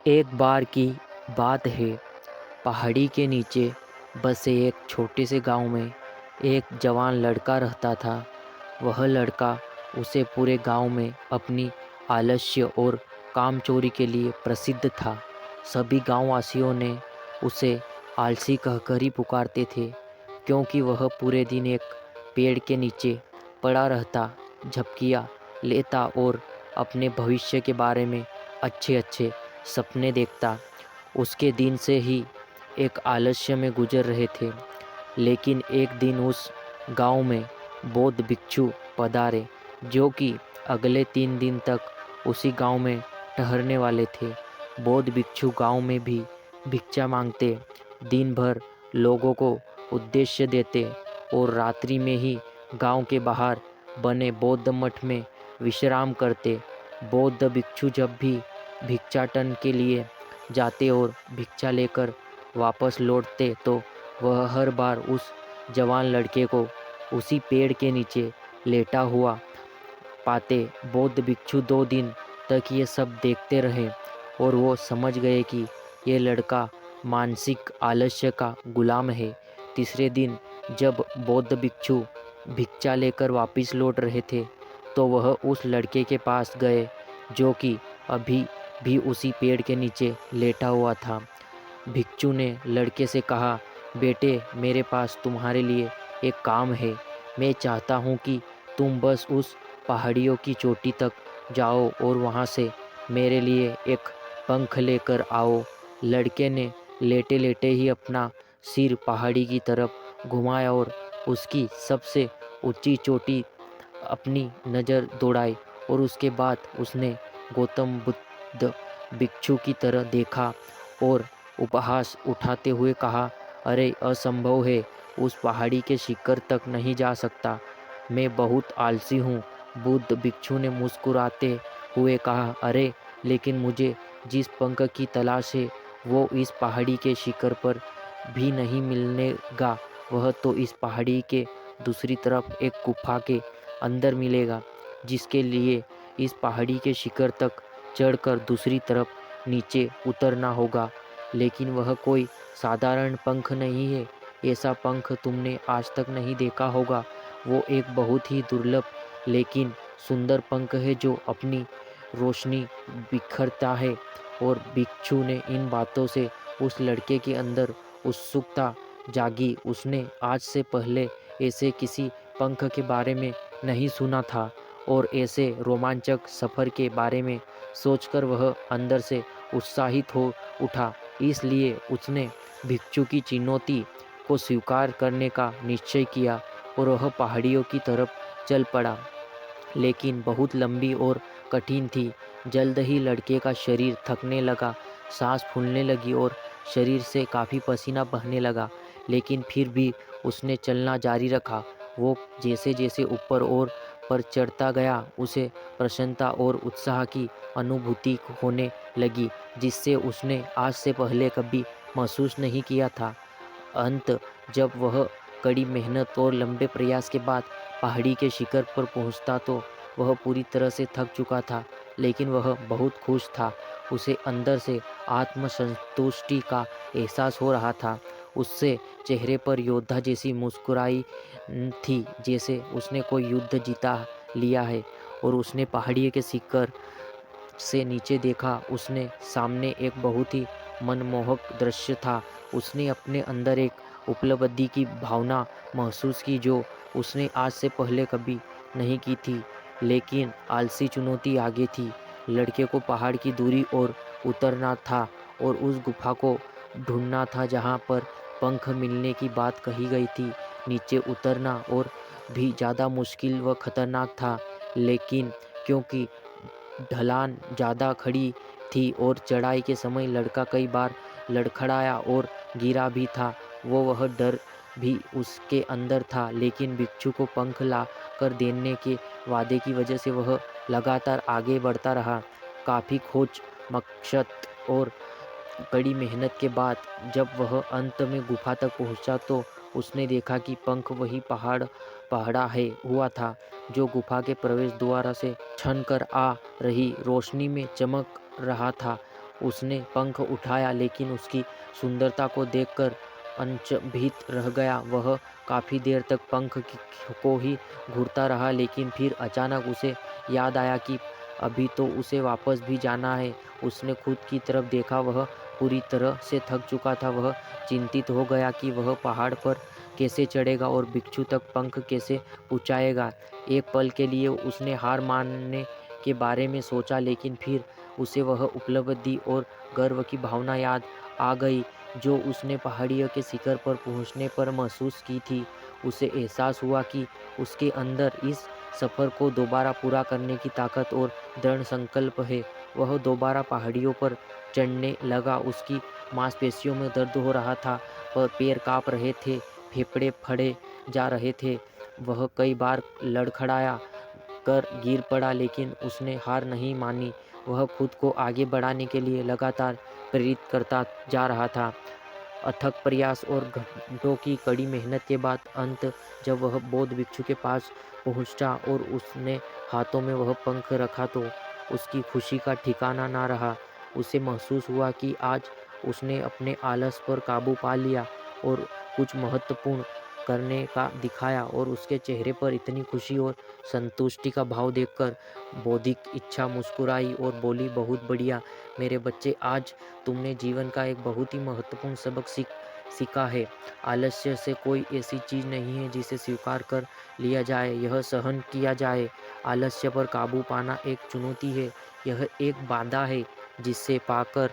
एक बार की बात है। पहाड़ी के नीचे बसे एक छोटे से गांव में एक जवान लड़का रहता था। वह लड़का उसे पूरे गांव में अपनी आलस्य और कामचोरी के लिए प्रसिद्ध था। सभी गांववासियों ने उसे आलसी कहकर ही पुकारते थे, क्योंकि वह पूरे दिन एक पेड़ के नीचे पड़ा रहता, झपकियाँ लेता और अपने भविष्य के बारे में अच्छे अच्छे सपने देखता। उसके दिन से ही एक आलस्य में गुजर रहे थे। लेकिन एक दिन उस गांव में बौद्ध भिक्षु पधारे, जो कि अगले 3 दिन तक उसी गांव में ठहरने वाले थे। बौद्ध भिक्षु गांव में भी भिक्षा मांगते, दिन भर लोगों को उद्देश्य देते और रात्रि में ही गांव के बाहर बने बौद्ध मठ में विश्राम करते। बौद्ध भिक्षु जब भी भिक्षाटन के लिए जाते और भिक्षा लेकर वापस लौटते, तो वह हर बार उस जवान लड़के को उसी पेड़ के नीचे लेटा हुआ पाते। बौद्ध भिक्षु 2 दिन तक ये सब देखते रहे और वो समझ गए कि ये लड़का मानसिक आलस्य का गुलाम है। तीसरे दिन जब बौद्ध भिक्षु भिक्षा लेकर वापस लौट रहे थे, तो वह उस लड़के के पास गए, जो कि अभी भी उसी पेड़ के नीचे लेटा हुआ था। भिक्षु ने लड़के से कहा, बेटे, मेरे पास तुम्हारे लिए एक काम है। मैं चाहता हूँ कि तुम बस उस पहाड़ियों की चोटी तक जाओ और वहाँ से मेरे लिए एक पंख लेकर आओ। लड़के ने लेटे लेटे ही अपना सिर पहाड़ी की तरफ घुमाया और उसकी सबसे ऊंची चोटी अपनी नज़र दौड़ाई, और उसके बाद उसने गौतम बुद्ध भिक्षु की तरह देखा और उपहास उठाते हुए कहा, अरे असंभव है, उस पहाड़ी के शिखर तक नहीं जा सकता। मैं बहुत आलसी हूँ। बुद्ध भिक्षु ने मुस्कुराते हुए कहा, अरे लेकिन मुझे जिस पंख की तलाश है वो इस पहाड़ी के शिखर पर भी नहीं मिलेगा। वह तो इस पहाड़ी के दूसरी तरफ एक गुफा के अंदर मिलेगा, जिसके लिए इस पहाड़ी के शिखर तक चढ़कर दूसरी तरफ नीचे उतरना होगा। लेकिन वह कोई साधारण पंख नहीं है। ऐसा पंख तुमने आज तक नहीं देखा होगा। वो एक बहुत ही दुर्लभ लेकिन सुंदर पंख है, जो अपनी रोशनी बिखरता है। और भिक्षु ने इन बातों से उस लड़के के अंदर उत्सुकता जागी। उसने आज से पहले ऐसे किसी पंख के बारे में नहीं सुना था, और ऐसे रोमांचक सफ़र के बारे में सोचकर वह अंदर से उत्साहित हो उठा। इसलिए उसने भिक्षु की चुनौती को स्वीकार करने का निश्चय किया और वह पहाड़ियों की तरफ चल पड़ा। लेकिन बहुत लंबी और कठिन थी। जल्द ही लड़के का शरीर थकने लगा, सांस फूलने लगी और शरीर से काफ़ी पसीना बहने लगा। लेकिन फिर भी उसने चलना जारी रखा। वो जैसे जैसे ऊपर और पर चढ़ता गया, उसे प्रसन्नता और उत्साह की अनुभूति होने लगी, जिससे उसने आज से पहले कभी महसूस नहीं किया था। अंत जब वह कड़ी मेहनत और लंबे प्रयास के बाद पहाड़ी के शिखर पर पहुंचता, तो वह पूरी तरह से थक चुका था, लेकिन वह बहुत खुश था। उसे अंदर से आत्मसंतुष्टि का एहसास हो रहा था। उससे चेहरे पर योद्धा जैसी मुस्कुराई थी, जैसे उसने कोई युद्ध जीता लिया है। और उसने पहाड़ी के शिखर से नीचे देखा। उसने सामने एक बहुत ही मनमोहक दृश्य था। उसने अपने अंदर एक उपलब्धि की भावना महसूस की, जो उसने आज से पहले कभी नहीं की थी। लेकिन आलसी चुनौती आगे थी। लड़के को पहाड़ की दूरी और उतरना था और उस गुफा को ढूंढना था जहाँ पर पंख मिलने की बात कही गई थी। नीचे उतरना और भी ज़्यादा मुश्किल व खतरनाक था, लेकिन क्योंकि ढलान ज़्यादा खड़ी थी और चढ़ाई के समय लड़का कई बार लड़खड़ाया और गिरा भी था, वह डर भी उसके अंदर था। लेकिन भिक्षु को पंख ला कर देने के वादे की वजह से वह लगातार आगे बढ़ता रहा। काफ़ी खोज मशक्क़त और कड़ी मेहनत के बाद जब वह अंत में गुफा तक पहुंचा, तो उसने देखा कि पंख वही पहड़ा है हुआ था, जो गुफा के प्रवेश द्वार से छन कर आ रही रोशनी में चमक रहा था। उसने पंख उठाया लेकिन उसकी सुंदरता को देखकर अचंभित रह गया। वह काफ़ी देर तक को ही घूरता रहा, लेकिन फिर अचानक उसे याद आया कि अभी तो उसे वापस भी जाना है। उसने खुद की तरफ देखा, वह पूरी तरह से थक चुका था। वह चिंतित हो गया कि वह पहाड़ पर कैसे चढ़ेगा और भिक्षु तक पंख कैसे पहुँचाएगा। एक पल के लिए उसने हार मानने के बारे में सोचा, लेकिन फिर उसे वह उपलब्धि और गर्व की भावना याद आ गई जो उसने पहाड़ियों के शिखर पर पहुंचने पर महसूस की थी। उसे एहसास हुआ कि उसके अंदर इस सफ़र को दोबारा पूरा करने की ताकत और दृढ़ संकल्प है। वह दोबारा पहाड़ियों पर चढ़ने लगा। उसकी मांसपेशियों में दर्द हो रहा था, पर पैर काँप रहे थे, फेफड़े फटे जा रहे थे। वह कई बार लड़खड़ाया कर गिर पड़ा, लेकिन उसने हार नहीं मानी। वह खुद को आगे बढ़ाने के लिए लगातार प्रेरित करता जा रहा था। अथक प्रयास और घंटों की कड़ी मेहनत के बाद अंत जब वह बौद्ध भिक्षु के पास पहुंचा और उसने हाथों में वह पंख रखा, तो उसकी खुशी का ठिकाना ना रहा। उसे महसूस हुआ कि आज उसने अपने आलस पर काबू पा लिया और कुछ महत्वपूर्ण करने का दिखाया। और उसके चेहरे पर इतनी खुशी और संतुष्टि का भाव देखकर बौद्धिक इच्छा मुस्कुराई और बोली, बहुत बढ़िया मेरे बच्चे, आज तुमने जीवन का एक बहुत ही महत्वपूर्ण सबक सीखा है। आलस्य से कोई ऐसी चीज़ नहीं है जिसे स्वीकार कर लिया जाए, यह सहन किया जाए। आलस्य पर काबू पाना एक चुनौती है, यह एक बाधा है जिससे पाकर